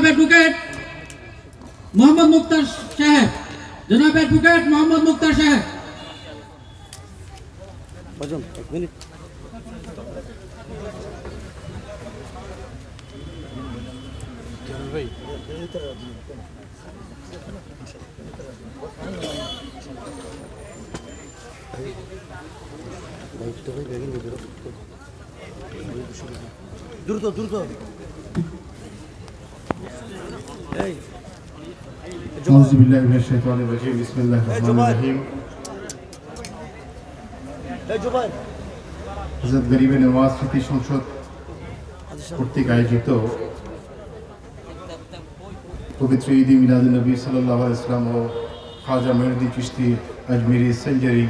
Advocate Mohammad মুক্তার সাহেব, জনাব advocate Mohammad মুক্তার সাহেব। দ্রুত দ্রুত আউযুবিল্লাহি মিনাশ শাইতানির রাজিম বিসমিল্লাহির রহমানির রহিম। হযরত গরিবে নওয়াজ স্মৃতি সংসদ কর্তৃক আয়োজিত পবিত্র ঈদ মিলাদুন নবী সাল্লাল্লাহু আলাইহি ওয়াসাল্লাম ও খাজা মঈনুদ্দিন চিশতি আজমিরি সেঞ্জারি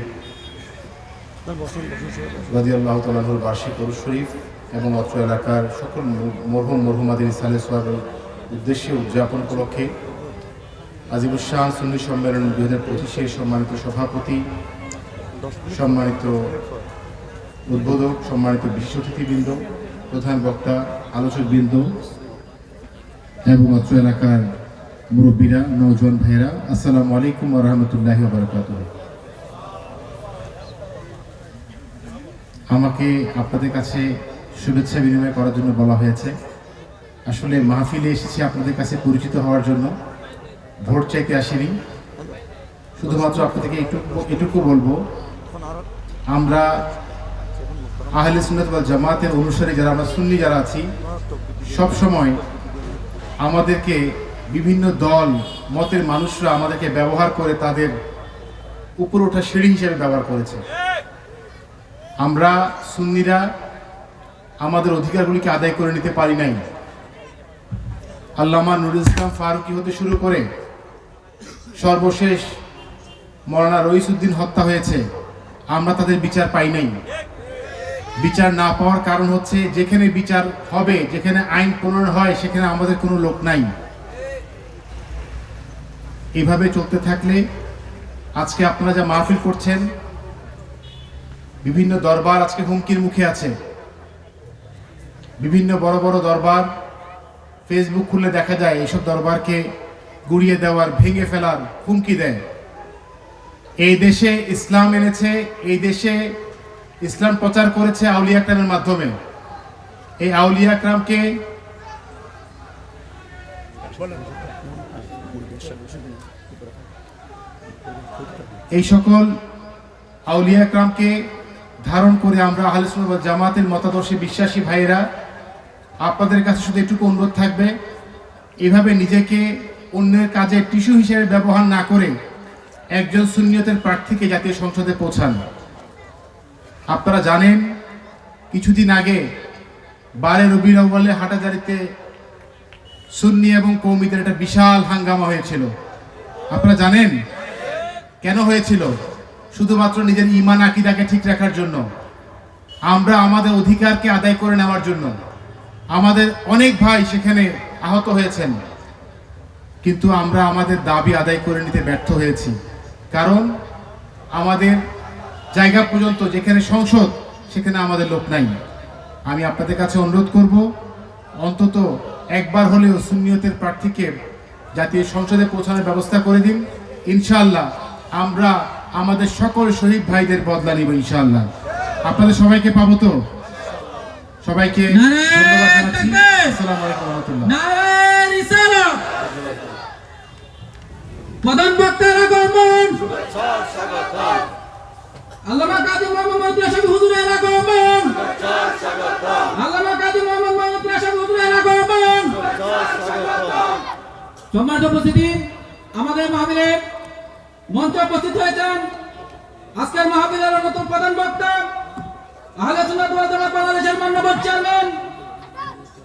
রাদিয়াল্লাহু তাআলা আনহুর বার্ষিক উরুস শরীফ এবং অত্র এলাকার সকল মরহুম মরহুমাদের ইসালে সোয়াবের উদ্দেশ্যে উদযাপন উপলক্ষে আজিমুস শাহ সুন্নি সম্মেলন 2025-এর সম্মানিত সভাপতি, সম্মানিত উদ্বোধক, সম্মানিত বিশেষ অতিথিবৃন্দ, প্রধান বক্তা, আলোচকবৃন্দ এবং অত্র এলাকার মুরব্বীরা, নওজোয়ান ভাইয়েরা, আসসালামু আলাইকুম ওয়া রাহমাতুল্লাহি ওয়া বারাকাতুহু। আমাকে আপনাদের কাছে শুভেচ্ছা বিনিময় করার জন্য বলা হয়েছে। আসলে মাহফিলে এসেছি আপনাদের কাছে পরিচিত হওয়ার জন্য, ভোট চাইতে আসিনি। শুধুমাত্র আপনাদেরকে এটুকু বলবো, আমরা আহলে সুন্নাত ওয়াল জামাতের অনুসারী যারা, আমরা সুন্নি যারা আছি, সব সময় আমাদেরকে বিভিন্ন দল মতের মানুষরা আমাদেরকে ব্যবহার করে তাদের উপর ওঠা সিঁড়ি হিসেবে ব্যবহার করেছে। আমরা সুন্নিরা আমাদের অধিকারগুলিকে আদায় করে নিতে পারি নাই। আল্লামা নুরুল ইসলাম ফারুকী হতে শুরু করে সর্বশেষ মৌলানা রইসউদ্দিন হত্যা হয়েছে, আমরা তাদের বিচার পাই নাই। বিচার না পাওয়ার কারণ হচ্ছে, যেখানে বিচার হবে, যেখানে আইন প্রণয়ন হয়, সেখানে আমাদের কোনো লোক নাই। এভাবে চলতে থাকলে আজকে আপনারা যা মাহফিল করছেন, বিভিন্ন দরবার আজকে হুমকির মুখে আছে। বিভিন্ন বড় বড় দরবার ফেসবুক খুলে দেখা যায় এইসব দরবারকে গুড়িয়ে দেওয়ার, ভেঙে ফেলার হুমকি দেয়। এই দেশে ইসলাম এনেছে, এই দেশে ইসলাম প্রচার করেছে আউলিয়া একরামের মাধ্যমে। এই আউলিয়া একরামকে এই সকল আউলিয়া একরামকে ধারণ করে আমরা আহলে সুন্নাত ওয়াল জামাতের মতাদর্শে বিশ্বাসী ভাইয়েরা, আপনাদের কাছে শুধু এটুকু অনুরোধ থাকবে, এভাবে নিজেকে অন্যের কাজে টিস্যু হিসেবে ব্যবহার না করে একজন সুন্নিয়তের প্রার্থীকে জাতীয় সংসদে পৌঁছান। আপনারা জানেন, কিছুদিন আগে 12 রবিউল আউয়ালে হাটাজারিতে সুন্নি এবং কওমিদের একটা বিশাল হাঙ্গামা হয়েছিল। আপনারা জানেন কেন হয়েছিল? শুধুমাত্র নিজের ঈমান আকীদাকে ঠিক রাখার জন্য, আমরা আমাদের অধিকারকে আদায় করে নেওয়ার জন্য। আমাদের অনেক ভাই সেখানে আহত হয়েছেন, কিন্তু আমরা আমাদের দাবি আদায় করে নিতে ব্যর্থ হয়েছি। কারণ আমাদের জায়গা পর্যন্ত, যেখানে সংসদ, সেখানে আমাদের লোক নাই। আমি আপনাদের কাছে অনুরোধ করব, অন্তত একবার হলেও সুন্নিয়তের প্রার্থীকে জাতীয় সংসদে পৌঁছানোর ব্যবস্থা করে দিন। ইনশাআল্লাহ আমরা আমাদের সকল শহীদ ভাইদের বদলা নিব ইনশাআল্লাহ। আপনাদের সবাইকে পাবো তো? সবাইকে ধন্যবাদ জানাচ্ছি। আসসালামু আলাইকুম ওয়া রাহমাতুল্লাহ। নারে রিসালাত। প্রধান বক্তার আগমন, আল্লামা কাজী মোহাম্মদ মঈনুদ্দিন সাহেব হুজুরের আগমন, আল্লামা কাজী মোহাম্মদ মঈনুদ্দিন সাহেব হুজুরের আগমন। সম্মানিত উপস্থিতি, আমাদের মাহফিলে মঞ্চে উপস্থিত হয়েছেন আজকের মাহফিলের অন্যতম প্রধান বক্তা, আহলে সুন্নাত ওয়াল জামাত বাংলাদেশের মাননীয় চেয়ারম্যান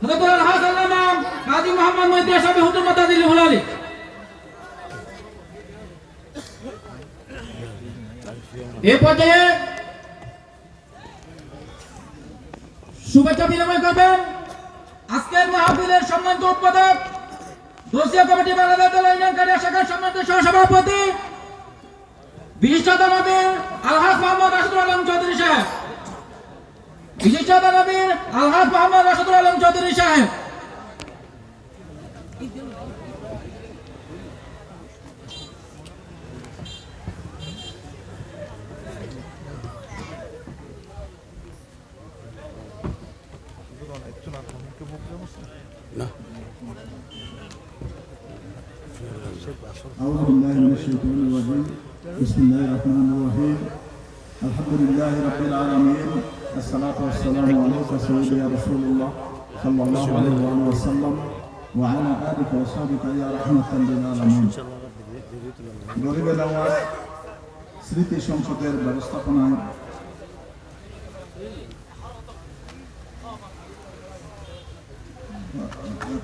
হযরতুল আলহাজ আল্লামা কাজী মোহাম্মদ মঈনুদ্দিন সাহেব হুজুর মাদাদিল হুলালি। এই পর্যায়ে শুভেচ্ছা বিনিময় করবেন আজকের মাহফিলের সম্মানিত উদ্বোধক, দোসিয়া কমিটি বাংলাদেশ ইউনিয়ন কারিয়া শাখার সম্মানিত সহসভাপতি, বিশিষ্ট নবীর আলহাজ মোহাম্মদ রাশিদুল আলম চৌধুরী সাহেব, বিশিষ্ট নবীর আলহাজ মোহাম্মদ রাশিদুল আলম চৌধুরী সাহেব, أعوذ بالله من الشيطان الرجيم بسم الله الرحمن الرحيم الحمد لله رب العالمين الصلاة والسلام عليك سيدي يا رسول الله صلى الله عليه وآله وسلم وعلى آلك وصحبك يا رحمة للعالمين গরিবের নওয়াজ স্মৃতি সংসদের ব্যবস্থাপনায়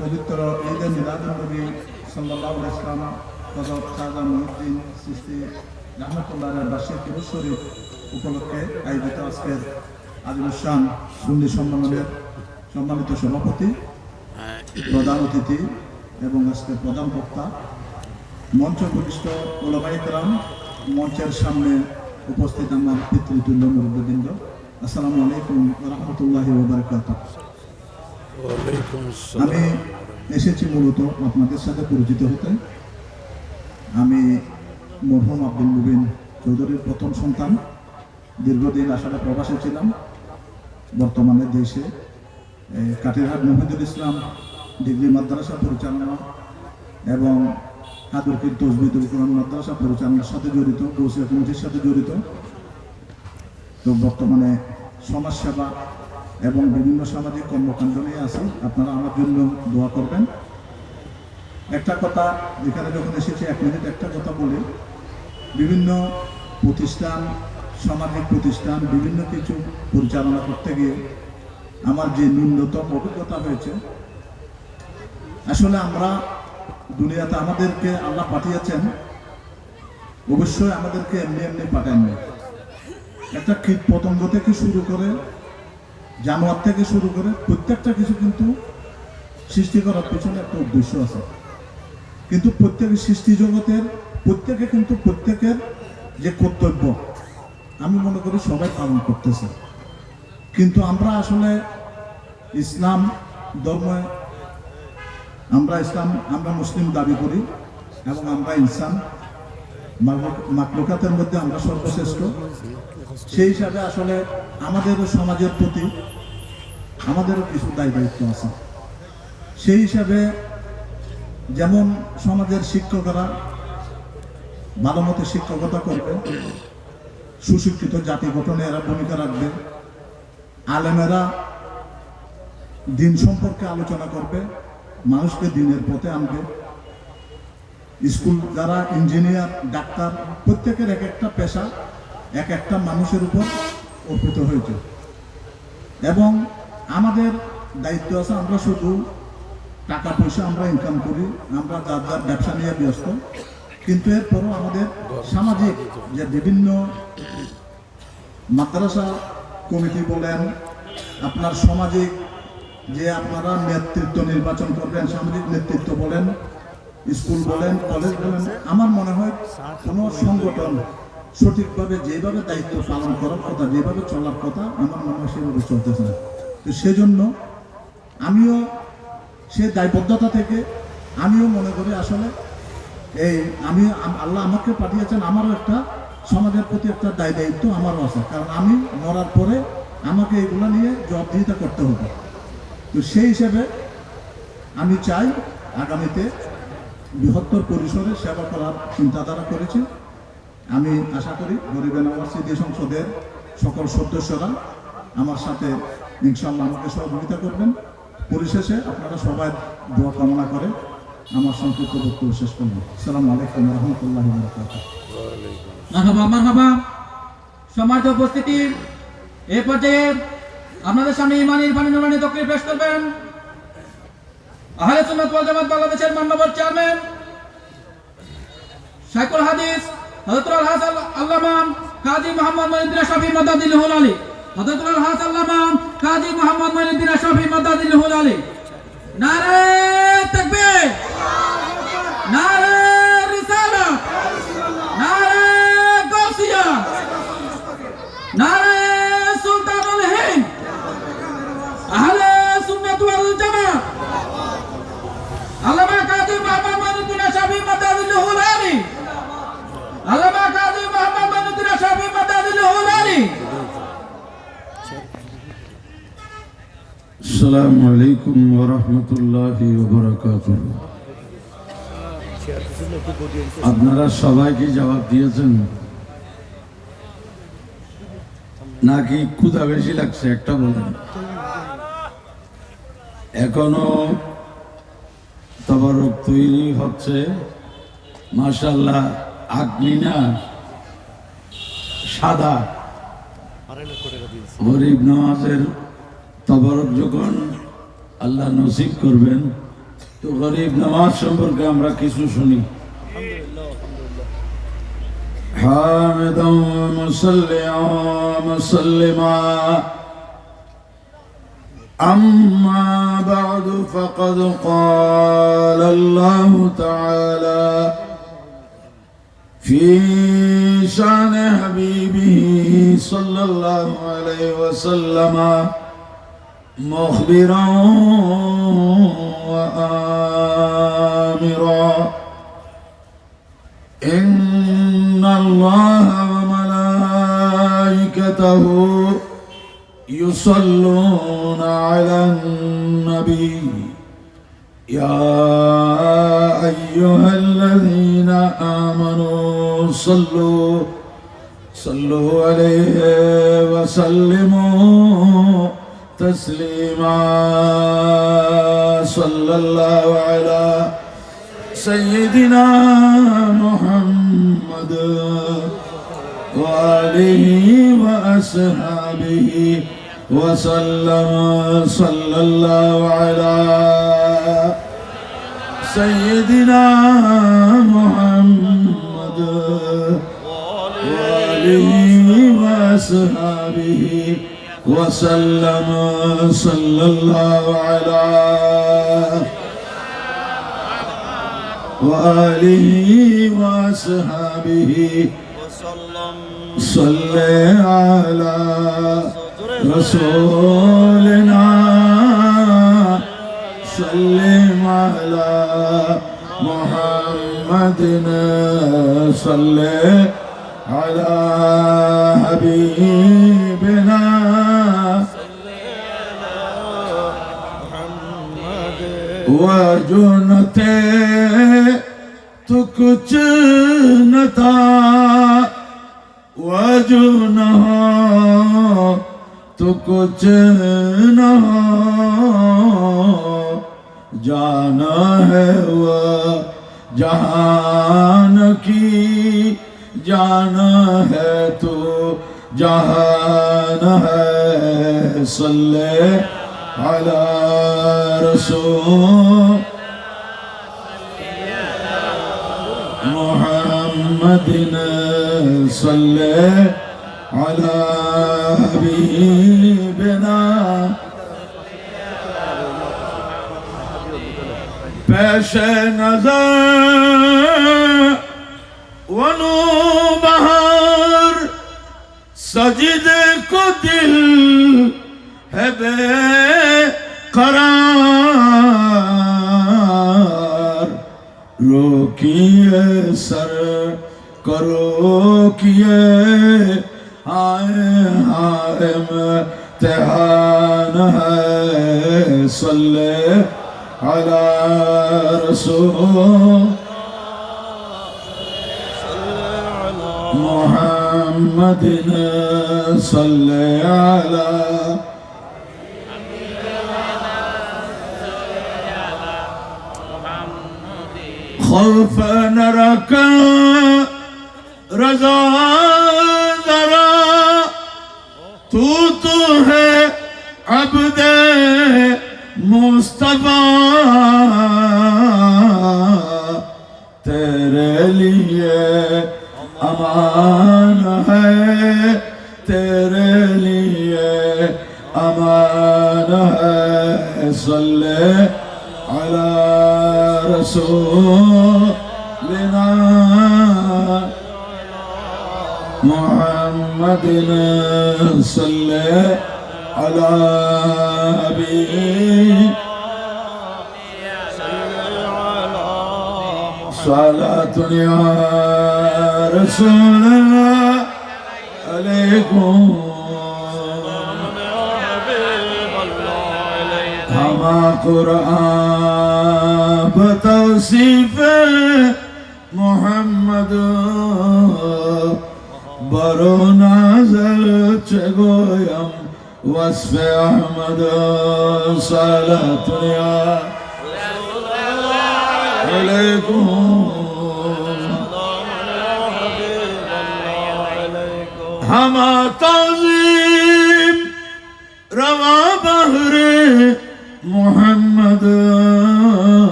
পবিত্র ঈদে মিলাদুন্নবী সাল্লাল্লাহু আলাইহি ওয়াসাল্লাম হযরত খাজা মুহিউদ্দিন চিশতি রাহমাতুল্লাহ আলাইহির বার্ষিক ঈদ শরীফ উপলক্ষে আয়োজিত আজকের আজিমুশান সুন্নি সম্মেলনের সম্মানিত সভাপতি, প্রধান অতিথি এবং আজকের প্রধান বক্তা, মঞ্চ প্রতিষ্ঠ ওলামায়ে কেরাম, মঞ্চের সামনে উপস্থিত আমার পিতৃতুল্য মুরব্বিবৃন্দ, আসসালামু আলাইকুম ওয়া রাহমাতুল্লাহি ওয়া বারাকাতুহু। আমি এসেছি মূলত আপনাদের সাথে পরিচিত হতে। আমি মরহুম আব্দুল মুবিন চৌধুরীর প্রথম সন্তান। দীর্ঘদিন আসলে প্রবাসে ছিলাম, বর্তমানে দেশে কাটিরহাট মুহিদুল ইসলাম ডিগ্রি মাদ্রাসা পরিচালনা এবং হাদুরকির তজবিদুল কোরআন মাদ্রাসা পরিচালনার সাথে জড়িত, গৌসিয়া কমিটির সাথে জড়িত। তো বর্তমানে সমাজসেবা এবং বিভিন্ন সামাজিক কর্মকাণ্ড নিয়ে আছি। আপনারা আমার জন্য দোয়া করবেন। একটা কথা, যেখানে যখন এসেছি 1 মিনিট একটা কথা বলি। বিভিন্ন প্রতিষ্ঠান, সামাজিক প্রতিষ্ঠান, বিভিন্ন কিছু পরিচালনা করতে গিয়ে আমার যে ন্যূনতম অভিজ্ঞতা হয়েছে, আসলে আমরা দুনিয়াতে আমাদেরকে আল্লাহ পাঠিয়েছেন, অবশ্যই আমাদেরকে এমনি এমনি পাঠাননি। একটা কীট পতঙ্গ থেকে শুরু করে, জানোয়ার থেকে শুরু করে প্রত্যেকটা কিছু কিন্তু সৃষ্টি করার পেছনে একটা উদ্দেশ্য আছে। কিন্তু প্রত্যেকের সৃষ্টি জগতের প্রত্যেকে কিন্তু প্রত্যেকের যে কর্তব্য, আমি মনে করি সবাই পালন করতেছে। কিন্তু আমরা আসলে ইসলাম ধর্মে, আমরা মুসলিম দাবি করি এবং আমরা ইনসান, মাখলুকাতের মধ্যে আমরা সর্বশ্রেষ্ঠ। সেই হিসাবে আসলে আমাদেরও সমাজের প্রতি আমাদেরও কিছু দায়িত্ব আছে। সেই হিসাবে যেমন সমাজের শিক্ষকরা ভালো মতো শিক্ষকতা করবে, সুশিক্ষিত জাতি গঠনে এরা ভূমিকা রাখবে, আলেমেরা দিন সম্পর্কে আলোচনা করবে, মানুষকে দিনের পথে আনবে। স্কুল যারা ইঞ্জিনিয়ার, ডাক্তার, প্রত্যেকের এক একটা পেশা এক একটা মানুষের উপর অর্পিত হয়েছে এবং আমাদের দায়িত্ব আছে। আমরা শুধু টাকা পয়সা আমরা ইনকাম করি, আমরা যার যার ব্যবসা নিয়ে ব্যস্ত, কিন্তু এরপরও আমাদের সামাজিক যে বিভিন্ন মাদ্রাসা কমিটি বলেন, আপনার সামাজিক যে আপনারা নেতৃত্ব নির্বাচন করবেন, সামাজিক নেতৃত্ব বলেন, স্কুল বলেন, কলেজ বলেন, আমার মনে হয় কোনো সংগঠন সঠিকভাবে যেভাবে দায়িত্ব পালন করার কথা, যেভাবে চলার কথা, আমার মনে হয় সেভাবে চলতেছে না। তো সেজন্য আমিও সে দায়বদ্ধতা থেকে আমিও মনে করি আসলে আল্লাহ আমাকে পাঠিয়েছেন, আমারও একটা সমাজের প্রতি একটা দায়িত্ব আমারও আছে। কারণ আমি মরার পরে আমাকে এগুলো নিয়ে জবাবদিহিতা করতে হবে। তো সেই হিসেবে আমি চাই আগামীতে বৃহত্তর পরিসরে সেবা করার চিন্তাধারা করেছি। আমি আশা করি গরিবে নওয়াজ স্মৃতি সংসদের সকল সদস্যরা আমার সাথে ইনশাআল্লাহ আমাকে সহযোগিতা করবেন। পরিশেষে আপনারা সবাই দোয়া কামনা করে আমার সংক্ষিপ্ত বক্তব্য শেষ করব। আসসালামু আলাইকুম ওয়া রাহমাতুল্লাহি ওয়া বারাকাতুহু। মারহাবা মারহাবা। সমাজ উপস্থিতি, এই পর্যায়ে আপনাদের সামনে ইমানি ইরফানি নুরানি তাকরীর পেশ করবেন আহলে সুন্নাত ওয়াল জামাত বাংলাদেশের মাননীয় চেয়ারম্যান শাইখুল হাদিস হযরতুল হাসান আল্লামা কাজী মুহাম্মদ মঈনুদ্দিন শাফি মাদাদিল্লাহুল আলী, হযরতুল হাসান আল্লামা কাজী মুহাম্মদ মঈনুদ্দিন শাফি মাদাদিল্লাহুল আলী। নারে তাকবীর, নারে রিসালাত, নারে গাউসিয়া, নারে সুলতানুল হিন্দ, আহলে সুন্নাত ওয়াল জামাত। আল্লামা وذله ناري. আসসালামু আলাইকুম ওয়া রাহমাতুল্লাহি ওয়া বারাকাতুহু। আপনারা সবাই কি জবাব দিয়েছেন নাকি ক্ষুধা বেশি লাগছে একটা বলেন? এখনো তাবারক তৈরি হচ্ছে, মাশাআল্লাহ। আগনি না সাদা গরিব নওয়াজের তাবারক যখন আল্লাহ নসিব করবেন, তো গরিব নওয়াজ সম্পর্কে আমরা কিছু শুনি। হামিদান ওয়া মুসাল্লিয়ান ওয়া মুসাল্লিমা أما بعد فقد قال الله تعالى في شأن حبيبه صلى الله عليه وسلم مخبرا وآمرا إن الله وملائكته يصلون على النبي يا أيها الذين آمنوا صلوا عليه وسلموا تسليما صلى الله على سيدنا محمد وآله وأصحابه وسلم صلى الله على سيدنا محمد وآله وأصحابه وسلم صلى الله على وآله وأصحابه صل على رسولنا سلم على محمد صل على حبيبنا وجنتے تو کچھ نہ تھا وجو نہ ہو تو کچھ نہ ہو جانا ہے وہ جہان کی جانا ہے تو جہان ہے صلی علی رسول محمد صلی علی حبیبنا پیش نظر ونو بہار سجدے کو دل ہے بے قرار روکیے سر کرو کیے آئے امتحان ہے صلی علی رسول محمد صلی علی خوف نہ رکھا رضا ذرا تو ہے عبد مصطفیٰ تیرے لیے امان ہے تیرے لیے امان ہے صلی علی رسولنا محمد صلی علی حبیب صلاة یا رسول اللہ अलैकुम हमा कुरान बतौसीफ मोहम्मद बरो नाज़र चगोयम वस्फ अहमद सलातुया अलैकुम हमा ताज़ीम रवा बहरे मोहम्मद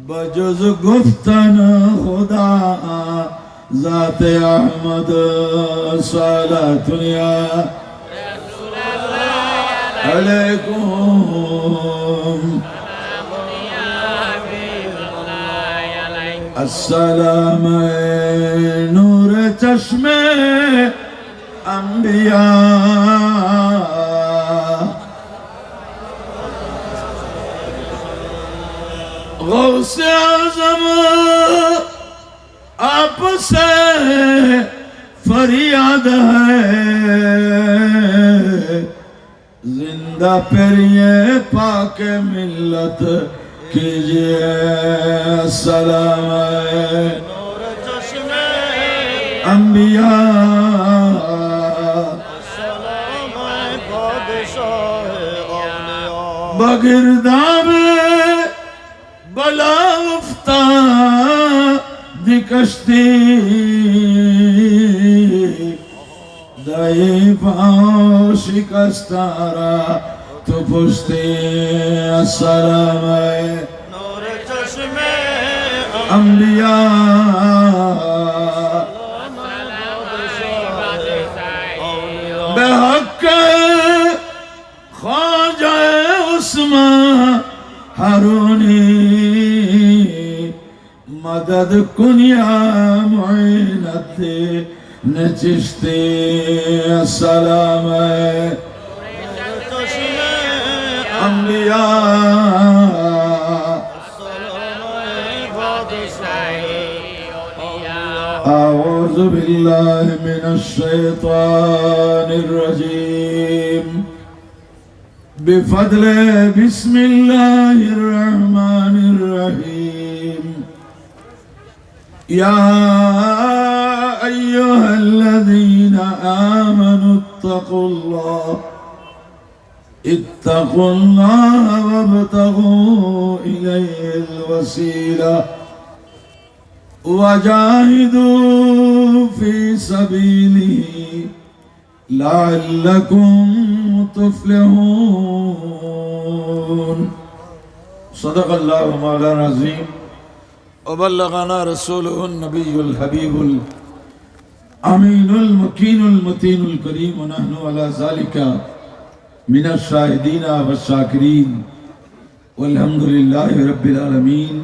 बजुज गुफ्तन खुदा ज़ाते अहमद सलातुया अलैकुम अस्सलाम नूर चश्मे अंबिया गौसे आज़म आपसे फरियाद है जिंदा पेरिए पाके मिल्लत कीजिए सलाम अंबिया बगिरदाब बला उफ्ता दी कश्ती दाई पाँव शिकस्तारा तो पुश्ते अस्सलाम अंबिया बेहक ख्वाजा उस्मान हारूनी मदद कुनिया मुइनत नचिश्ते अस्सलाम अंबिया अऊज़ु बिल्लाहि मिनश शैतानिर रजीम बिफद्ले बिस्मिल्लाहिर रहमानिर रहीम या अय्युहल्लज़ीना आमनु इत्तक़ुल्लाह वब्तग़ू इलैहिल वसीला वजाहिदू फी सबीलिही लअल्लकुम तुफ्लिहून सदक़ल्लाहु मौलाना अज़ीम वबल्लगना रसूलुहुन नबियुल हबीबुल अमीनुल मुकीनुल मुतीनुल करीम व नहनु अला ज़ालिका मिनश शाहिदीन वश्शाकिरीन वल्हम्दुलिल्लाहि रब्बिल आलमीन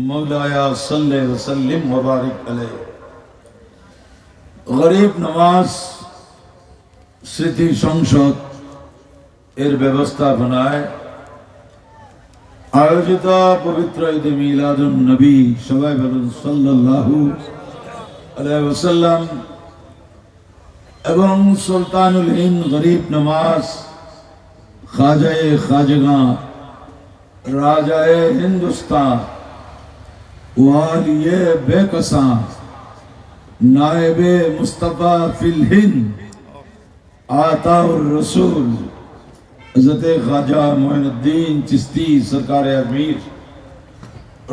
मौलाया सल्ले व सल्लिम व बारिक अलैहि गरीब नवाज স্মৃতি সংসদ এর ব্যবস্থাপনায় আয়োজিত পবিত্র ঈদে মিলাদুন নবী সবাই বলুন সাল্লাল্লাহু আলাইহি ওয়াসাল্লাম এবং সুলতানুল হিন্দ গরিব নওয়াজ খাজায়ে খাজগা রাজায়ে হিন্দুস্তান ওয়ালিয়ে বেকসা नायबे मुस्तफा फिल हिंद आताउर रसूल हज़रत ख्वाजा मोइनुद्दीन चिश्ती सरकार अजमीर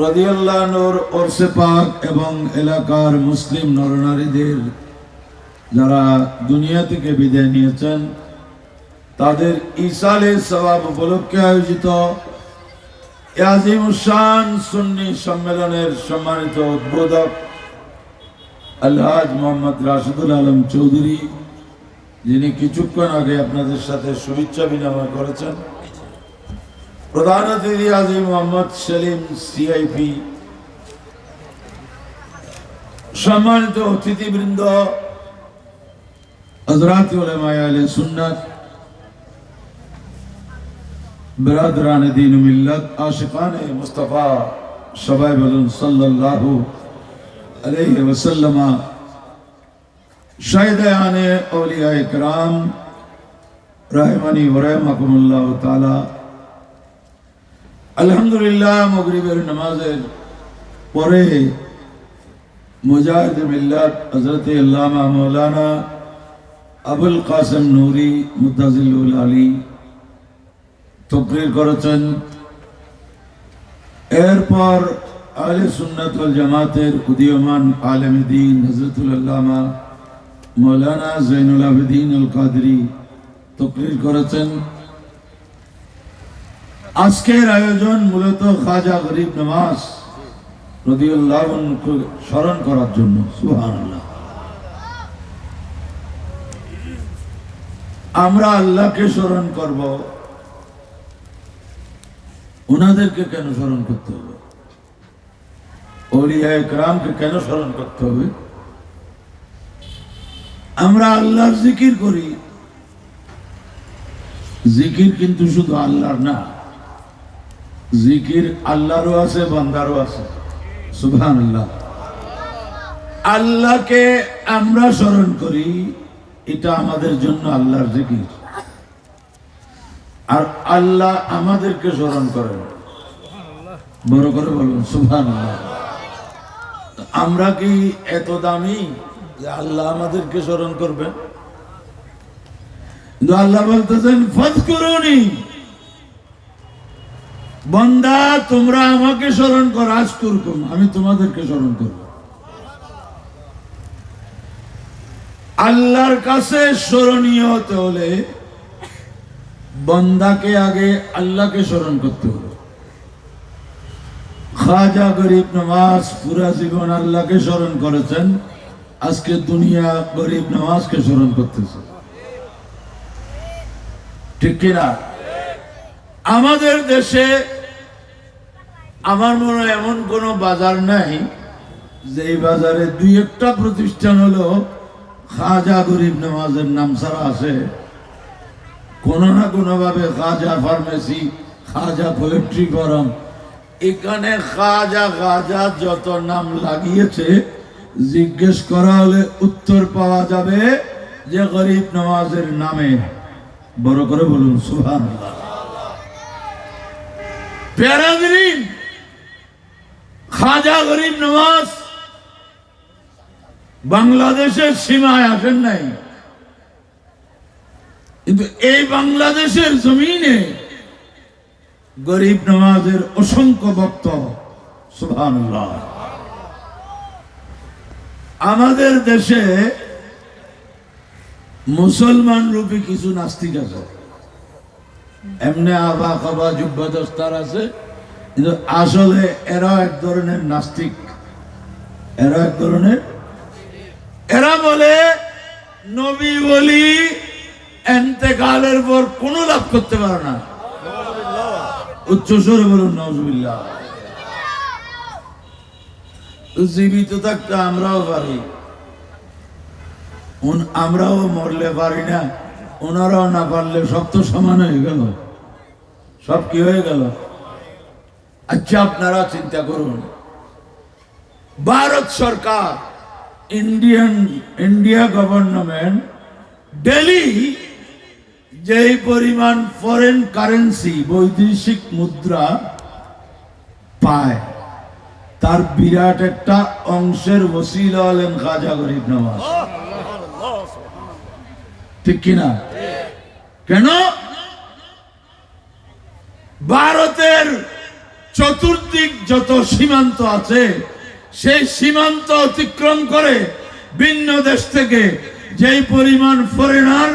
রাদিয়াল্লাহু আনহুর ওরসে পাক এবং এলাকার মুসলিম নরনারীদের যারা দুনিয়া থেকে বিদায় নিয়েছেন তাদের ইসালে সওয়াব উপলক্ষে আয়োজিত আজিমুশান সুন্নি সম্মেলনের সম্মানিত উদ্বোধক আলহাজ মোহাম্মদ রাশিদুল আলম চৌধুরী যিনি কিছুক্ষণ আগে আপনাদের সাথে শুভেচ্ছা বিনিময় করেছেন, প্রধান অতিথি আজি মোহাম্মদ সেলিম সিআইপি, সম্মানিত অতিথিবৃন্দ, হযরত উলামায়ে আহলে সুন্নাত, বিরাদরান দ্বীন ও মিল্লাত, আশিকানে মুস্তাফা, সবাই বলুন সাল্লাল্লাহু আলাইহি ওয়াসাল্লাম। শাহিদানে আউলিয়া ইকরাম রাহমানি ওয়া রাহমাকুমুল্লাহ তাআলা, আলহামদুলিল্লাহ মাগরিবের নামাজের পরে মুজাহিদ মিল্লাত হযরত আল্লামা মাওলানা আবুল কাসেম নূরি মুতাজিলুল আলী তাকরীর করেছেন। এরপর আহলে সুন্নাত ওয়াল জামাতের উদীয়মান আলেমে দ্বীন হযরতুল আল্লামা মাওলানা যায়নুল আবেদিন আল কাদরি তাকরীর করেছেন। আজকের আয়োজন মূলত খাজা গরিব নওয়াজ রাদিয়াল্লাহু আনহু স্মরণ করার জন্য। সুবহানাল্লাহ। আমরা আল্লাহকে স্মরণ করব, ওনাদেরকে কেন স্মরণ করতে হবে? আউলিয়া ইকরামকে কেন স্মরণ করতে হবে? আমরা আল্লাহর জিকির করি, জিকির কিন্তু শুধু আল্লাহর না, জিকির আল্লাহরও আছে, বান্দারও আছে। সুবহানাল্লাহ। আল্লাহকে আমরা স্মরণ করি, এটা আমাদের জন্য আল্লাহর জিকির, আর আল্লাহ আমাদেরকে স্মরণ করেন। বড় করে বলুন সুবহানাল্লাহ। আমরা কি এত দামি যে আল্লাহ আমাদেরকে স্মরণ করবেন? কিন্তু আল্লাহ বলতেছেন ফাযকুরুনি, বান্দা তোমরা আমাকে স্মরণ করো, আযকুরকুম, আমি তোমাদেরকে স্মরণ করব। আল্লাহর কাছে স্মরণীয় হতে হলে বান্দাকে আগে আল্লাহকে স্মরণ করতে হবে। খাজা গরিব নওয়াজ পুরা জীবন আল্লাহকে স্মরণ করেছেন, আজকে দুনিয়া গরিব নওয়াজকে স্মরণ করতেছে, ঠিক কিনা? আমাদের দেশে আমার মনে হয় এমন কোন বাজার নাই যে এই বাজারে দুই একটা প্রতিষ্ঠান হলো খাজা গরিব নওয়াজের নাম ছাড়া আছে। কোনো না কোনো ভাবে খাজা ফার্মেসি, খাজা পোয়েট্রি ফোরাম, এখানে খাজা খাজা যত নাম লাগিয়েছে, জিজ্ঞেস করা হলে উত্তর পাওয়া যাবে যে গরিব নওয়াজের নামে। বড় করে বলুন সুবহানাল্লাহ। প্যারাদিন খাজা গরিব নওয়াজ বাংলাদেশের সীমায় আসেন নাই, কিন্তু এই বাংলাদেশের জমিনে গরিব নওয়াজের অসংখ্য ভক্ত। সুবহানাল্লাহ। আমাদের দেশে মুসলমান রূপী কিছু নাস্তিক আছে, এমনি আবা খাবা জুব্বা দস্তার আছে, কিন্তু আসলে এরা এক ধরনের নাস্তিক। এরা এক ধরনের, এরা বলে নবী বলি এন্তেকালের পর কোনো লাভ করতে পারে না। উচ্চ স্বরে বলুন নাউজুবিল্লাহ। জীবিত থাকতে আমরাও পারি, আমরাও মরলে পারি না, ওনারাও না পারলে সব তো সমান হয়ে গেল, সব কি হয়ে গেল? আচ্ছা আপনারা চিন্তা করুন, ভারত সরকার, ইন্ডিয়া গভর্নমেন্ট ডেলি যেই পরিমাণ ফরেন কারেন্সি, বৈদেশিক মুদ্রা পায়, তার বিরাট একটা অংশের ওসিলা হলেন খাজা গরিব নওয়াজ। ঠিক কিনা? কেন? ভারতের চতুর্দিক যত সীমান্ত আছে, সেই সীমান্ত অতিক্রম করে ভিন্ন দেশ থেকে যেই পরিমাণ ফরেনার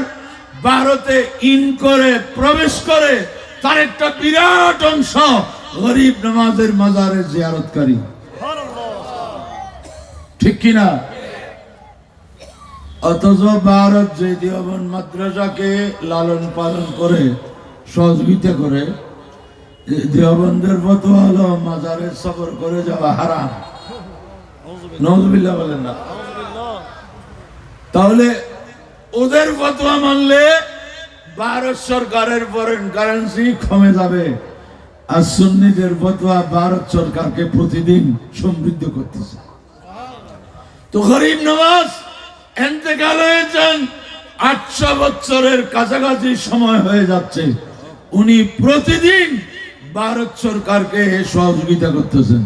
ভারতে ইন করে প্রবেশ করে, তার একটা বিরাট অংশ গরিব নওয়াজের মাজারে জিয়ারতকারী। ঠিক কিনা? অথচ ভারত যে দেওবন্দ মাদ্রাসাকে লালন পালন করে, সহযোগিতা করে, দেওবন্দের ফতোয়া হলো মাজারে সফর করে যাওয়া হারাম। নাউজুবিল্লাহ বলেন না? তাহলে ওদের ফতোয়া মানলে ভারত সরকারের ফরেন কারেন্সি কমে যাবে, আর সুন্নিদের ফতোয়া ভারত সরকারকে প্রতিদিন সমৃদ্ধ করতেছে। তো গরিব নওয়াজ এতেকাল হয়েছেন, 800 বছরের কাছাকাছি সময় হয়ে যাচ্ছে। উনি প্রতিদিন ভারত সরকারকে সহযোগিতা করতেছেন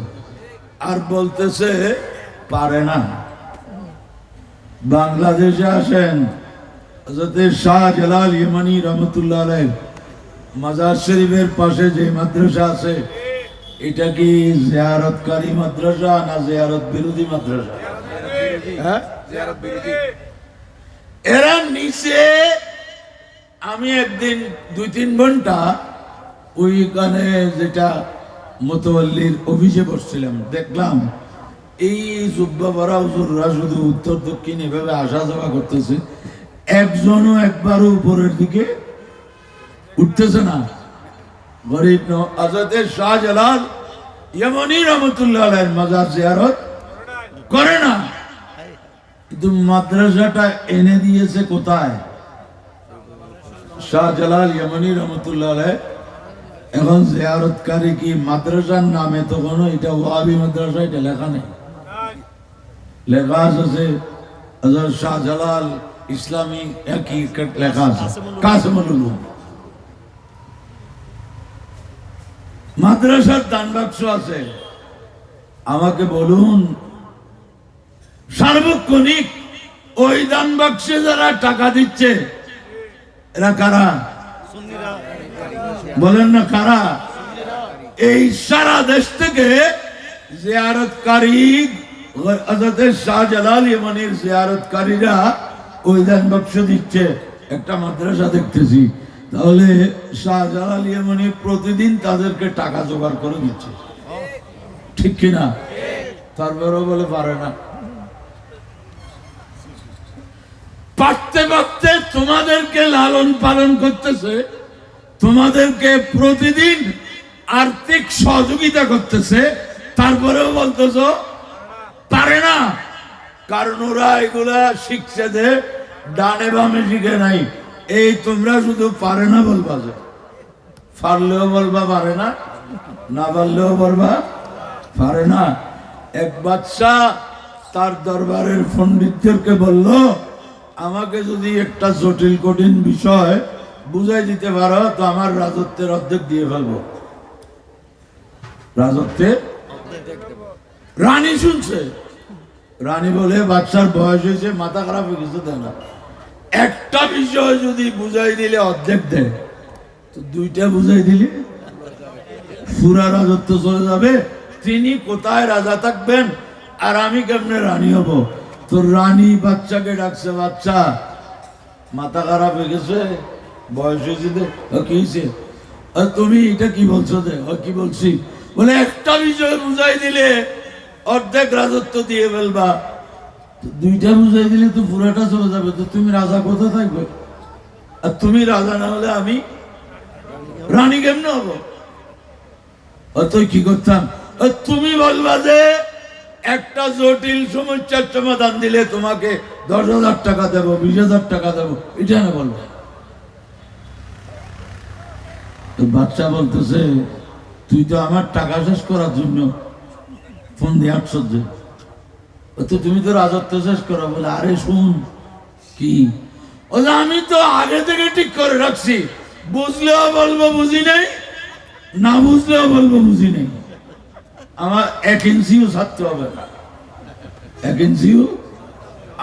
আর বলতেছে পারে না। বাংলাদেশে আসেন, হযরত শাহজালাল ইমানি রহমতুল্লাহ আলাইহ মাজার শরীফের পাশে যে মাদ্রাসা আছে, এটা কি জিয়ারতকারী মাদ্রাসা না জিয়ারত বিরোধী মাদ্রাসা? হ্যাঁ, এরা নিচে, আমি একদিন 2-3 ঘন্টা ওইখানে যেটা মোতাওয়াল্লির অফিসে বসছিলাম, দেখলাম এই জুব্বা পরা হুজুররা শুধু উত্তর দক্ষিণ এভাবে আসা যাওয়া করতেছে, একজনও একবারও উপরের দিকে উঠতেছে না। গরিব হযরত শাহজালাল ইমানি রহমতুল্লাহ আলাইহির মাজার জিয়ারত করে না। কিন্তু মাদ্রাসাটা এনে দিয়েছে কোথায়? শাহজালাল ইমানি রহমতুল্লাহ আলাইহ এখন জিয়ারতকারী কি মাদ্রাসার নামে তো কোনো এটা ওয়াহাবি মাদ্রাসা, এটা লেখা নেই। লেখা আছে হযরত শাহজালাল ইসলামী একই লেখা আছে, কাসিমুল উলুম। মাদ্রাসার দান বাক্স আছে। আমাকে বলুন, সার্বক্ষণিক ওই দান বাক্সে যারা টাকা দিচ্ছে এরা কারা? বলেন না কারা? এই সারা দেশ থেকে জিয়ারতকারী হযরত শাহজালাল ইমানির জিয়ারতকারীরা ওই দান বাক্স দিচ্ছে। একটা মাদ্রাসা দেখতেছি, তাহলে শাহজালাল ইমানি প্রতিদিন তাদেরকে টাকা জোগাড় করে দিচ্ছে, ঠিক কিনা? তারপরেও বলে পারে না। পারতে পারতে তোমাদেরকে লালন পালন করতেছে, তোমাদেরকে প্রতিদিন আর্থিক সহযোগিতা করতেছে, তারপরেও বলতেছ পারে না। কারণ ওরা এগুলা শিখছে যে ডানে বামে শিখে নাই। এই তোমরা শুধু পারে না বলবা, যে পারলেও বলবা পারে না, না পারলেও বলবা পারে না। এক বাদশা তার দরবারের পণ্ডিতদেরকে বলল, আমাকে যদি একটা জটিল কঠিন বিষয় বুঝাই দিতে পারো তো আমার রাজত্বের অর্ধেক দিয়ে ফেলবো। রাজত্বের রানী শুনছে, রানী বলে বাদশার বয়স হয়েছে, মাথা খারাপ হয়ে গেছে, দেয় না। একটা বিষয় যদি বুঝাই দিলে অর্ধেক দেয়, তো 2টা বুঝাই দিলে পুরা রাজত্ব চলে যাবে। তিনি কোথায় রাজা থাকবেন আর আমি কেমনে রানী হব? তো রানী বাচ্চাকে ডাকছে, বাচ্চা মাথা খারাপ হয়ে গেছে, বয়স হয়েছে, কি হয়েছে? তুমি এটা কি বলছো? কি বলছি? বলে একটা বিষয় বুঝাই দিলে অর্ধেক রাজত্ব দিয়ে ফেলবা, 2টা বুঝাই দিলে তো পুরাটা চলে যাবে। তো তুমি রাজা কোথায় থাকবে? আর তুমি রাজা না হলে আমি রানী কেমনে হবো? তুই কি করতাম? তুমি বলবা যে একটা জটিল সমস্যার সমাধান দিলে তোমাকে 10,000 টাকা দেবো, 20,000 টাকা দেবো, এটা না বলবো। বাচ্চা বলতেছে, তুই তো আমার টাকা শেষ করার জন্য ফোন দিয়ে আশ্চর্য, তো তুমি তো রাজত্ব শেষ করো। বলে আরে শুন, কি? আমি তো আগে থেকে ঠিক করে রাখছি, বুঝলেও বলবো বুঝি নাই, না বুঝলেও বলবো বুঝি নাই। আমার 1 ইঞ্চিও ছাড়তে হবে না, 1 ইঞ্চিও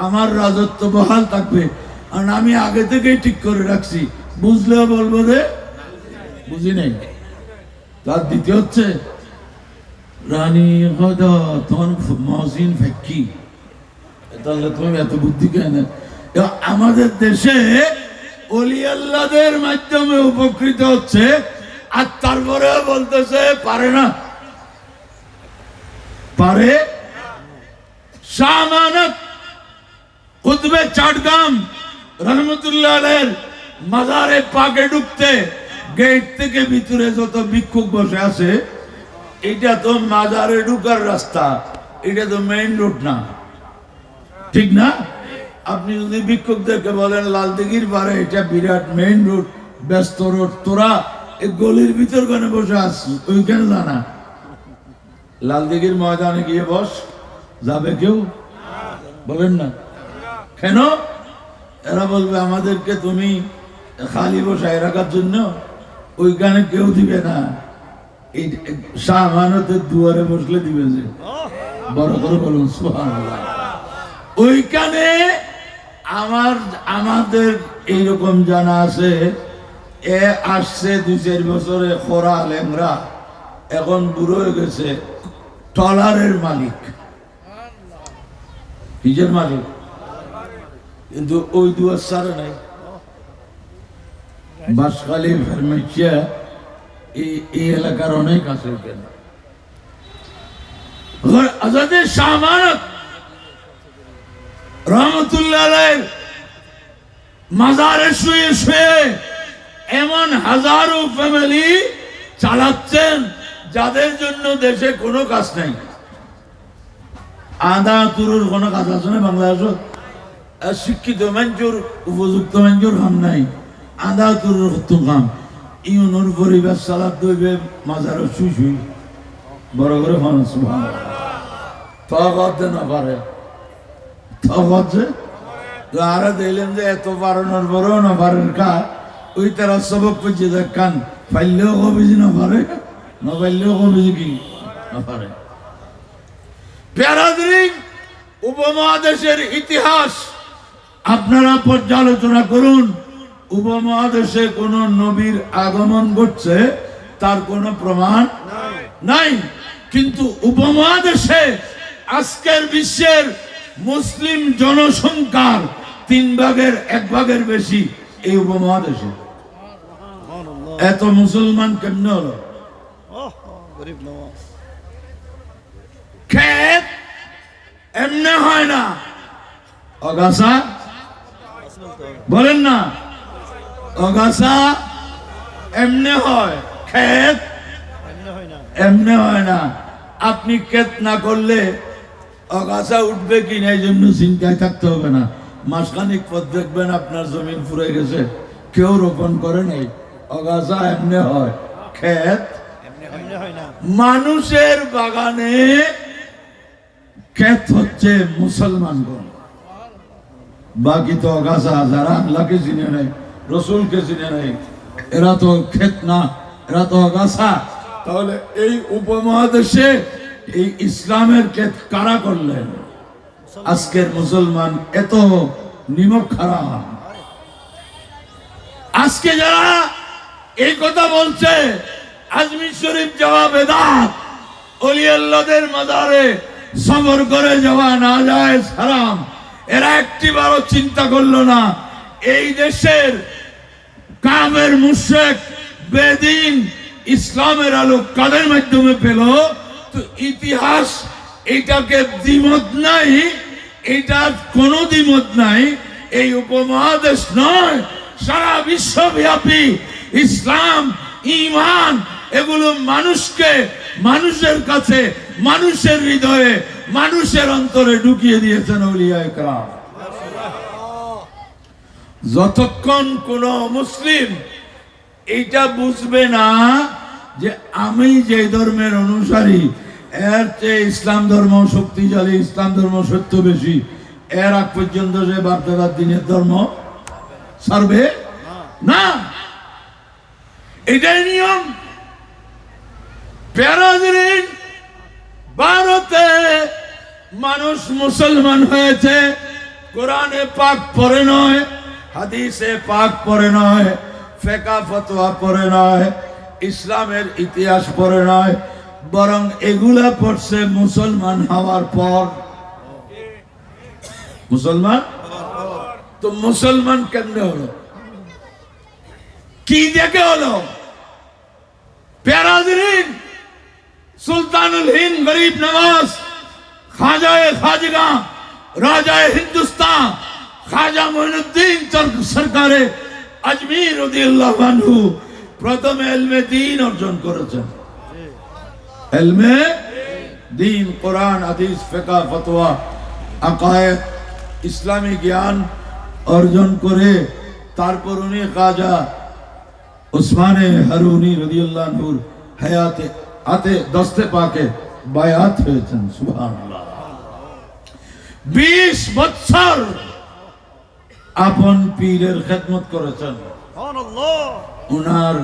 আমার রাজত্ব বহাল থাকবে। কারণ আমি আগে থেকেই ঠিক করে রাখছি, বুঝলেও বলবো যে বুঝি নাই। তার দ্বিতীয় হচ্ছে রানী হয়তো তখন মহসিন ফেকি, তাহলে তুমি এত বুদ্ধি কেন? আমাদের দেশে অলি আল্লাহদের মাধ্যমে উপকৃত হচ্ছে, আর তারপরেও বলতেছে পারে না। পারে। শাহ আমানত কুতুবে চাটগাম রহমতুল্লাহ আলাইহির মাজারে পাকে ঢুকতে গেট থেকে ভিতরে যত ভিক্ষুক বসে আছে, এটা তো মাজারে ঢুকার রাস্তা, এটা তো মেইন রোড না, ঠিক না? আপনি যদি ভিক্ষুকদেরকে বলেন লালদিঘির পারে এটা বিরাট মেইন রোড, ব্যস্ত রোড, তোরা এই গলির ভিতর কোনে বসে আসছিস, ওইখানে জানা লালদিঘির ময়দানে গিয়ে বস, যাবে কেউ? বলেন না। কেন? এরা বলবে আমাদেরকে তুমি খালি বসায় রাখার জন্য, ওইখানে কেউ দিবে না, এই শাহ আমানতের দুয়ারে বসলে দিবে। যে বড় করে বলুন সুবহানাল্লাহ। ওইখানে আমাদের এইরকম জানা আছে, এ আসছে 2-4 বছরে খরা লেংরা, এখন বুড়ো হয়ে গেছে, ট্রলারের মালিক। কিসের মালিক? কিন্তু ওই দুয়ার সারে নাই। বাঁশখালী ফার্মেসিয়া এই এলাকার অনেক আছে। কেন আজাদের শাহ আমানত রহমতুল্লাহ আলাইহির মাজারে শুয়ে শুয়ে এমন হাজারো ফ্যামিলি চালাচ্ছেন যাদের জন্য দেশে কোনো কাজ নাই। আদা তুরুর কোনো কাজ আছে না বাংলাদেশত? শিক্ষিত মানুষের উপযুক্ত মানুষের কাম নাই, আদা তুরুর কত কাম। ইউনুর পরিবার চালাত দইবে মাজারে শুই শুই। বড় করে মানুষ তগত না পারে, তগত যে আরে দিলেন যে এত বারণের বড় না পারেন কা, ওই তারা সবক পেয়েছে দেখান, পাইলেও কবিজি না পারে, না পাইলেও কবিজি কি না পারে। প্যারাদ্রিক উপমহাদেশের ইতিহাস আপনারা পর্যালোচনা করুন। উপমহাদেশে কোন নবীর আগমন ঘটছে তার কোনো প্রমাণ নাই, কিন্তু উপমহাদেশে আজকের বিশ্বের মুসলিম জনসংখ্যার 1/3 বেশি এই উপমহাদেশে। এত মুসলমান কেমনে হলো? ক্ষেত এমনি হয় না, অগাছা বলেন না, অগাছা এমনি হয়, ক্ষেত এমনি হয় না। আপনি ক্ষেত না করলে অগাছা উঠবে কিনা এই জন্য চিন্তায় থাকতে হবে না। মাসখানিক পর দেখবেন আপনার জমিন ফুরে গেছে, কেউ রোপণ করে নাই। অগাছা এমনি হয়, ক্ষেত মানুষের বাগানে ক্ষেত হচ্ছে মুসলমানগণ, বাকি তো অগাছা। যারা আল্লাহকে চিনে নাই, রসুলকে চিনে নাই, এরা তো ক্ষেত না, এরা তো অগাছা। তাহলে এই উপমহাদেশে এই ইসলামের ক্ষেত কারা করলেন? আজকের মুসলমান এত নিমক খারাপ। আজকে যারা এই কথা বলছে আজমির শরীফ যাওয়া বেদাত, ওলি আল্লাহদের মাজারে সফর করে যাওয়া না যায় হারাম, এরা একটিবারও চিন্তা করলো না এই দেশের কামের মুশরিক বেদিন ইসলামের আলো কাদের মাধ্যমে পেল। তো ইতিহাস এটাকে দ্বিমত নাই, এটার কোনো দ্বিমত নাই। এই উপমহাদেশ নয়, সারা বিশ্বব্যাপী ইসলাম ঈমান এগুলো মানুষকে মানুষের কাছে, মানুষের হৃদয়ে, মানুষের অন্তরে ঢুকিয়ে দিয়েছেন আউলিয়ায়ে কেরাম। যতক্ষণ কোন মুসলিম এইটা বুঝবে না যে আমি যে ধর্মের অনুসারী, এর চেয়ে ইসলাম ধর্ম শক্তিশালী, ইসলাম ধর্ম সত্য বেশি, এর আগ পর্যন্ত যে বাপদাদার দিনের ধর্ম ছাড়বে না। এটাই নিয়ম। প্যারাদিন ভারতে মানুষ মুসলমান হয়েছে কোরআনে পাক পড়ে নয়, হাদিসে পাক পড়ে নয়, ফিকহ ফতোয়া পড়ে নয়, ইসলামের ইতিহাস পড়ে নয়, বরং এগুলা পড়ছে মুসলমান হওয়ার পর। মুসলমান তো মুসলমান কেমনে হলো? কি দেখে হলো? প্যারাদিন সুলতানুল হিন্দ গরিব নওয়াজ, খাজায়ে খাজগা, রাজায়ে হিন্দুস্তান, খাজা মঈনুদ্দিন সরকারে আজমির রাদিয়াল্লাহু আনহু প্রথমে ইলমে দ্বীন অর্জন করেছেন। ইলমে দ্বীন, কোরআন, হাদিস, ফিকহ, ফতোয়া, আকায়েদ, ইসলামী জ্ঞান অর্জন করে তারপর উনি খাজা উসমানে হারুনি রাদিয়াল্লাহু আনহুর হায়াতে হাতে দস্তে পাকে বায়াত হয়েছেন। সুবহানাল্লাহ। 20 বছর আপন পীরের খেদমত করেছেন। ওনার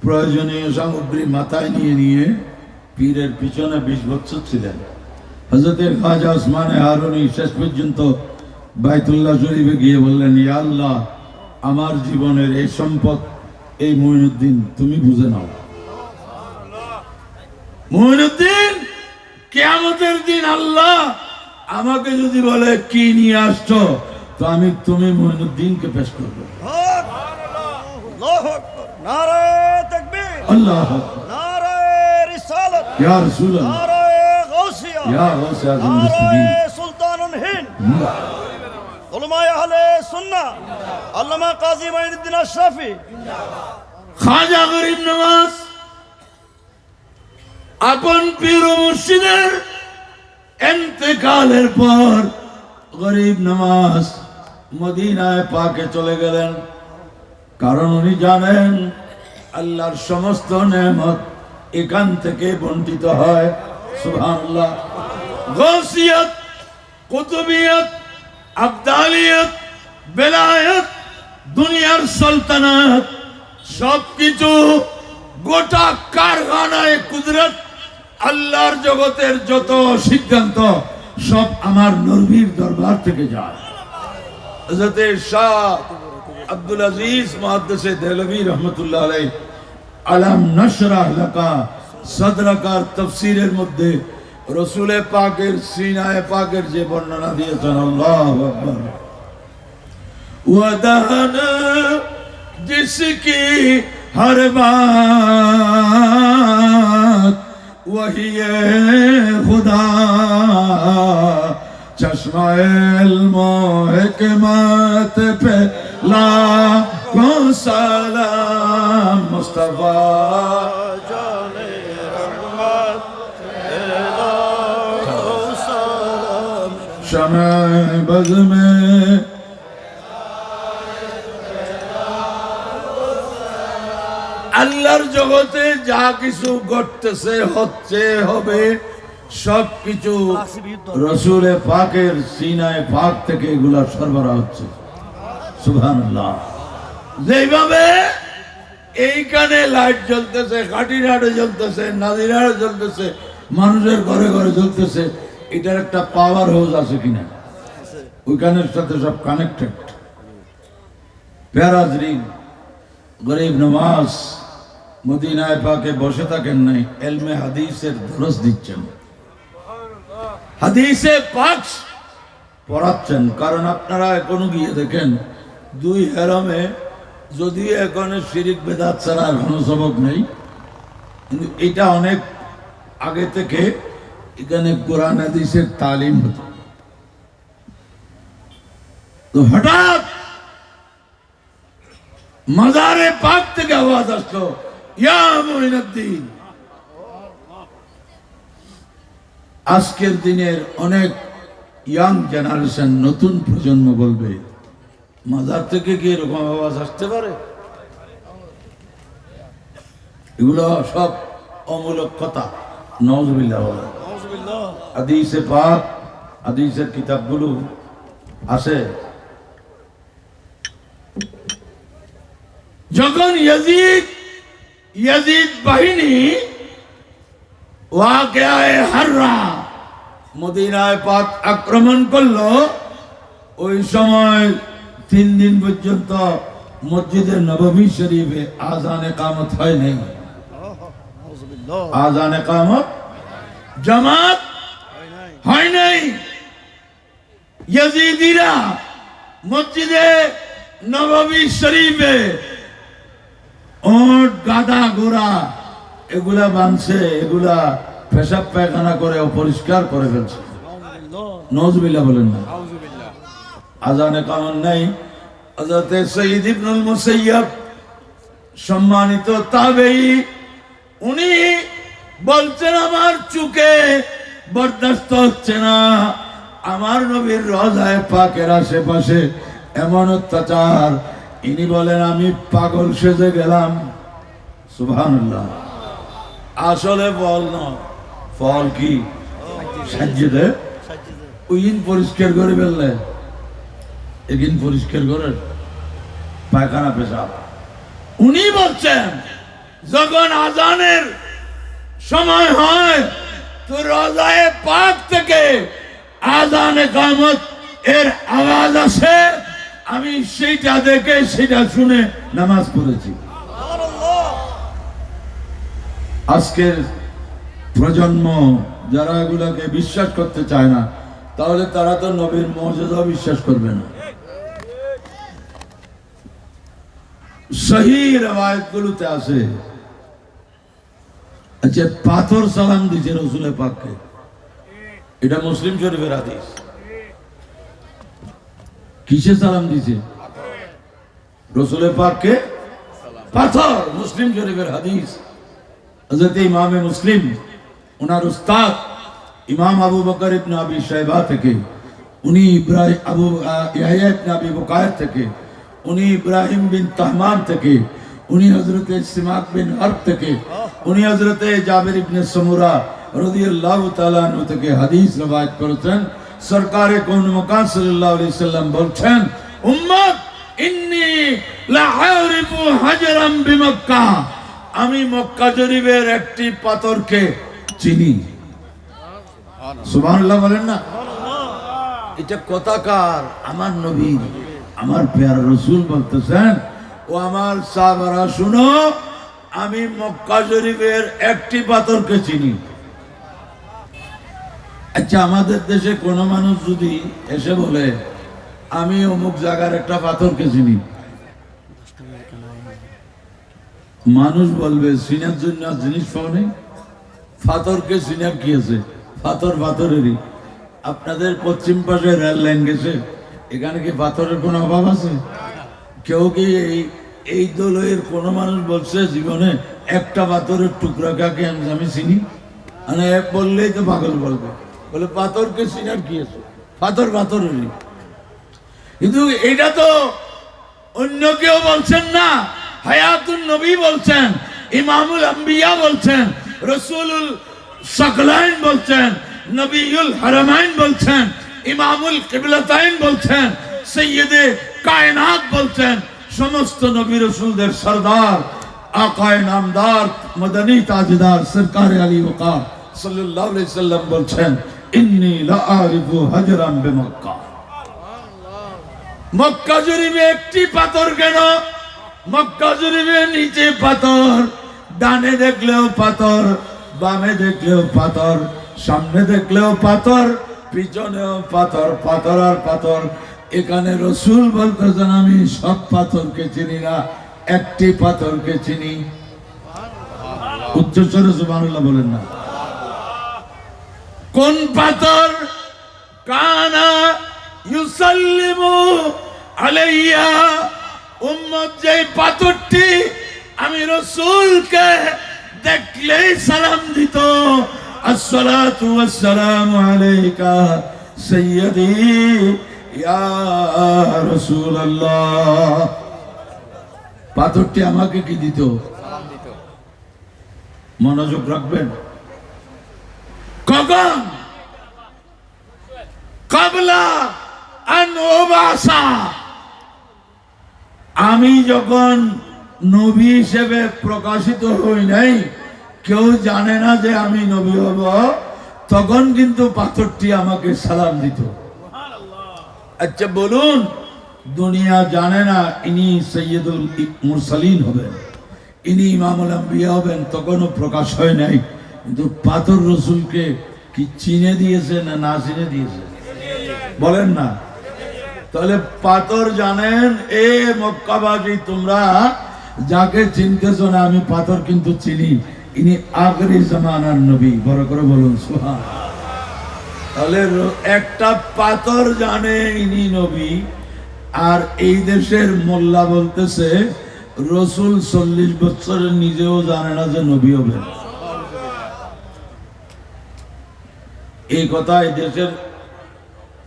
প্রয়োজনীয় সামগ্রী মাথায় নিয়ে নিয়ে পীরের পিছনে 20 বছর ছিলেন। হযরতের খাজা ওসমানে হারুনি শেষ পর্যন্ত বাইতুল্লাহ শরীফে গিয়ে বললেন, ইয়া আল্লাহ, আমার জীবনের এই সম্পদ এই মঈনুদ্দিন তুমি বুঝে নাও। মঈনুদ্দিন, কিয়ামতের দিন আল্লাহ আমাকে যদি বলে কি নিয়ে আসছো, তো আমি তুমি মঈনুদ্দিনকে পেশ করবো। নারায়ে তাকবীর, আল্লাহু আকবার, নারায়ে রিসালাত, ইয়া রাসূলুল্লাহ, নারায়ে গাউসিয়া, ইয়া গাউসে আযম মুসলিমিন, নারায়ে সুলতানুল হিন্দ, উলামায়ে আহলে সুন্নাহ, আল্লামা কাজী মাইনুদ্দিন আশরাফি, খাজা গরিব নওয়াজ আপন পীর ও মুর্শিদের ইন্তেকালের পর গরিব নওয়াজ মদিনায় পাকে চলে গেলেন। কারণ উনি জানেন আল্লাহর সমস্ত নেয়ামত এখান থেকে বণ্টিত হয়। সুবহানাল্লাহ। গাউসিয়ত, কুতুবিয়ত, আবদালিয়ত, বেলায়েত, দুনিয়ার সালতানাত সবকিছু গোটা কারখানায় কুদরত, আল্লাহর জগতের যত সিদ্ধান্ত সব আমার নবীর দরবার থেকে যায়। হযরত শাহ আব্দুল আজিজ মুহাদ্দিসে দেহলভী রহমাতুল্লাহ আলাইহি আলাম নশরাহ লাকা সাদরাকার তাফসীরের মধ্যে রাসূল পাকের সিনায়ে পাকের যে বর্ণনা দিয়েছেন, আল্লাহু আকবার। ওয়াদানা जिसकी हर बात वही खुदा, चश्मा इल्म हिकमत पे लाखों सलाम, मुस्तफा जाने रहमत, लाखों सलाम, शमे बज़ में আল্লাহর জগতে যা কিছু ঘটতেছে, হচ্ছে, হবে, সবকিছু রাসূলে পাকের সিনায়ে পাক থেকে এগুলা সরবরাহ হচ্ছে। সুবহানাল্লাহ। যেভাবে এইখানে লাইট জ্বলতেছে, কাটিরহাটে জ্বলতেছে, নাজিরহাটে জ্বলতেছে, মানুষের ঘরে ঘরে জ্বলতেছে, এটার একটা পাওয়ার হাউস আছে কিনা? ওইখানের সাথে সব কানেক্টেড। প্যারাজরিন গরিব নওয়াজ মদিনায় পাকে বসে থাকেন নাই, ইলমে হাদিসের দরস দিচ্ছেন, হাদিসে পাক পড়াচ্ছেন। কারণ আপনারা এখনো গিয়ে দেখেন 2 হেরামে যদিও এখানে শিরিক বেদাত ছাড়া আর কোনো সবক নেই, কিন্তু এটা অনেক আগে থেকে এখানে কোরআন হাদিসের তালিম হতো। তো হঠাৎ মাজারে পাক থেকে আওয়াজ আসলো, ইয়া মুঈনুদ্দিন। আজকের দিনের অনেক ইয়াং জেনারেশন, নতুন প্রজন্ম বলবে, মাজার থেকে কি এরকম আওয়াজ আসতে পারে? এগুলো সব অমূলক কথা। নাউযুবিল্লাহ। হাদিসে পাক, হাদিসের কিতাবগুলো আছে। যখন ইয়াজিদ বাহিনী ওয়াকিয়ায়ে হাররা মদিনায় পাক আক্রমণ করলো, ওই সময় 3 দিন পর্যন্ত মসজিদে নববী শরীফে আজান ইকামত হয় নাই। আজান ইকামত জামাত হয় নাই। ইয়াজিদিরা মসজিদে নববী শরীফে ওট, গাদা, ঘোড়া এগুলা বানছে, এগুলা পেশাব পায়খানা করে অপরিষ্কার করে ফেলছে। নাউযুবিল্লাহ বলেন না। আজান ইকামত নাই। হযরত সঈদ ইবনুল মুসাইয়্যিব সম্মানিত তাবেঈ, উনি বলছেন আমার চুকে বরদাস্ত হচ্ছে না, আমার নবীর রওজায়ে পাকের আশেপাশে এমন অত্যাচার। ইনি বলেন আমি পাগল সেজে গেলাম। সুবহানাল্লাহ। আসলে ফল নয়, ফল কি? সাজ্জিদে ওইন পরিষ্কার করে ফেললে এদিন পরিষ্কার করেন পায়খানা পেশাব। উনি বলছেন যখন আজানের সময় হয় তো রোজায়ে পাক থেকে আজান ইকামত এর আওয়াজ আসে, আমি সেইটা দেখে সেটা শুনে নামাজ পড়েছি। আজকের প্রজন্ম যারা এগুলাকে বিশ্বাস করতে চায় না, তাহলে তারা তো নবীর মর্যাদা বিশ্বাস করবে না। সহি রওয়ায়াত গুলোতে আছে, আচ্ছা পাথর সালাম দিছে রসুলের পাককে, এটা মুসলিম শরীফের হাদিস। কিসে সালাম দিছে? রসুলের পাককে পাথর, মুসলিম শরীফের হাদিস। হযরত ইমামে মুসলিম ওনার উস্তাদ ইমাম আবু বকর ইবনে আবি শাইবা থেকে, উনি ইব্রাহিম ইয়াহইয়া ইবনে আবি বুকায়ের থেকে, উনি ইব্রাহিম বিন তাহমান থেকে, উনি হযরতে সিমাক বিন হারব থেকে, উনি হযরতে জাবির ইবনে সামুরা রাদিয়াল্লাহু তাআলা আনহু থেকে হাদিস রওয়ায়াত করেছেন। সরকারে কোন মকান সাল্লাল্লাহু আলাইহি সাল্লাম বলছেন, উম্মত ইন্নী লা আরিফু হাজরাম বিমক্কা, আমি মক্কা শরীফের একটি পাথরকে চিনি। সুবহানাল্লাহ বলেন না? এটা কথাকার আমার নবী, আমার প্যারা রাসূল বলতেছেন, ও আমার সাহাবারা শুনো, আমি মক্কা শরীফের একটি পাথরকে চিনি। আচ্ছা আমাদের দেশে কোন মানুষ যদি এসে বলে আমি অমুক জায়গার একটা পাথরকে চিনি, মানুষ বলবে চিনার জন্য জিনিস পাওয়া নেই, পাথরকে চিনার কি আছে, পাথর পাথরেরই। আপনাদের পশ্চিম পাশে রেল লাইন গেছে, এখানে কি পাথরের কোনো অভাব আছে? কেউ কি এই দলের কোন মানুষ বলছে জীবনে একটা পাথরের টুকরা কাকে আমি চিনি? মানে এক বললেই তো পাগল বলবে, বলে পাথরকে চিনার কি আছে, পাথর পাথরেরই। কিন্তু এইটা তো অন্য কেউ বলছেন না, হায়াতুন নবী বলছেন, ইমামুল আম্বিয়া বলছেন, রাসূলুল সাকলাইন বলছেন, নবিউল হারামাইন বলছেন, ইমামুল কিবলাতাইন বলছেন, সাইয়্যিদে কায়নাত বলছেন, সমস্ত নবী রাসূলদের সরদার আকায়ে নামদার মদনী তাজদার সরকারে আলী ওয়াকার সাল্লাল্লাহু আলাইহি সাল্লাম বলছেন, ইন্নী লা আরিফু হাজরাম বিমক্কা। মক্কা শরীফে একটি পাথর কেন? মক্কা শরীফের নিচে পাথর, ডানে দেখলেও পাথর, বামে দেখলেও পাথর, সামনে দেখলেও পাথর, পিছনেও পাথর, পাথর আর পাথর। এখানে রসুল বলতেছেন আমি সব পাথরকে চিনি না, একটি পাথরকে চিনি। উচ্চস্বরে সুবহানাল্লাহ বলেন না? কোন পাথর? কানা ইউসাল্লিমু আলাইয়া, উম্মত যে পাথরটি আমি রাসূলকে দেখলেই সালাম দিত, আসসালাতু ওয়াসসালামু আলাইকা সাইয়্যিদি ইয়া রাসূলুল্লাহ। পাথরটি আমাকে কি দিত? সালাম দিত। মনোযোগ রাখবেন। কখন? কাবলা আন উবাসা, আমি যখন নবী হিসেবে প্রকাশিত হই নাই, কেউ জানে না যে আমি নবী হব, তখন কিন্তু পাথরটি আমাকে সালাম দিত। আচ্ছা বলুন, দুনিয়া জানে না ইনি সৈয়দুল মুরসালিন হবেন, ইনি ইমামুল আম্বিয়া হবেন, তখনও প্রকাশ হয় নাই, কিন্তু পাথর রসুলকে কি চিনে দিয়েছে না না চিনে দিয়েছে? বলেন না? তাহলে পাথর জানেন, এ মক্কাবাসী তোমরা যাকে চিনতেছো না, আমি পাথর কিন্তু চিনি, ইনি আখরি জামানার নবী। বড় করে বলুন সুবহানাল্লাহ। তাহলে একটা পাথর জানে ইনি নবী, আর এই দেশের মোল্লা বলতেছে রসুল 40 বছরের নিজেও জানে না যে নবী হবে। এই কথা এই দেশের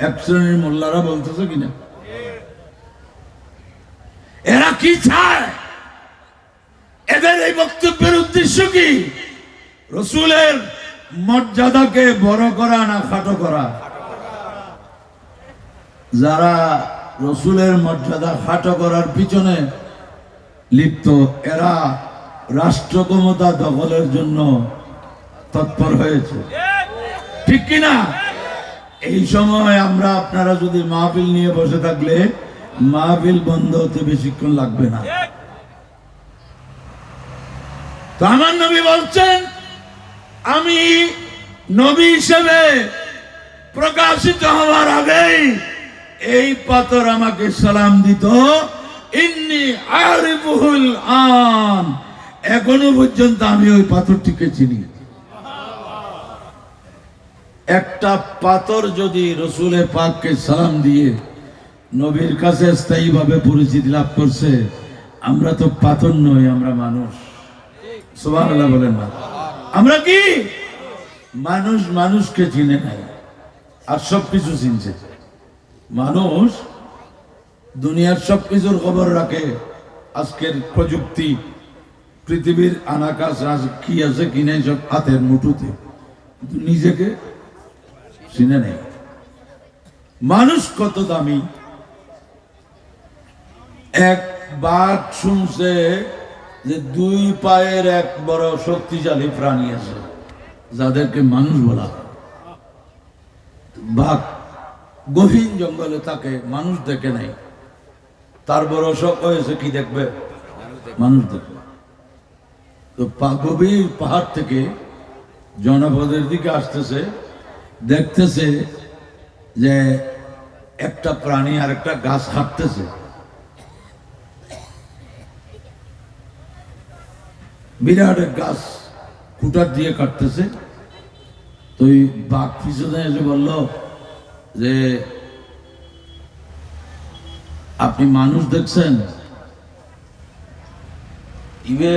এক শ্রেণীর মোল্লারা বলতেছে কিনা? এরা কি চায়? এদের এই বক্তব্যের উদ্দেশ্য কি? রসুলের মর্যাদাকে বড় করা না খাটো করা? যারা রসুলের মর্যাদা খাটো করার পিছনে লিপ্ত, এরা রাষ্ট্র ক্ষমতা দখলের জন্য তৎপর হয়েছে, ঠিক কিনা? এই সময় আমরা আপনারা যদি মাহফিল নিয়ে বসে থাকলে মাহফিল বন্ধ হতে বেশিক্ষণ লাগবে না। তো আমার নবী বলছেন, আমি নবী হিসেবে প্রকাশিত হওয়ার আগেই এই পাথর আমাকে সালাম দিত, ইন্নী আরিফুল আন, এখনো পর্যন্ত আমি ওই পাথরটিকে চিনি। একটা পাথর যদি রসুলে পাককে সালাম দিয়ে নবীর কাছে স্থায়ীভাবে পরিচিতি লাভ করছে, আমরা তো পাথর নই, আমরা মানুষ। সুবহানাল্লাহ বলেন না? আমরা কি মানুষ? মানুষকে চিনে নাই আর সবকিছু চিনছে। মানুষ দুনিয়ার সবকিছুর খবর রাখে, আজকের প্রযুক্তি, পৃথিবীর আনাকাশ কি আছে কি নাই সব হাতের মুঠোতে, কিন্তু নিজেকে চিনে নেই। মানুষ কত দামি! এক বাঘ শুনছে যে 2 পায়ের এক বড় শক্তিশালী প্রাণী আছে যাদেরকে মানুষ বলা হয়। বাঘ গভীর জঙ্গলে থাকে, মানুষ দেখে নাই, তার বড় শখ হয়েছে কি দেখবে? মানুষ দেখবে। তো গভীর পাহাড় থেকে জনপদের দিকে আসতেছে, দেখতেছে যে একটা প্রাণী আর একটা গাছ হাঁটতেছে, বিরাট এক গাছ কুটার দিয়ে কাটতেছে। তো ওই বাঘ পিছনে এসে বলল যে আপনি মানুষ দেখছেন? ইবে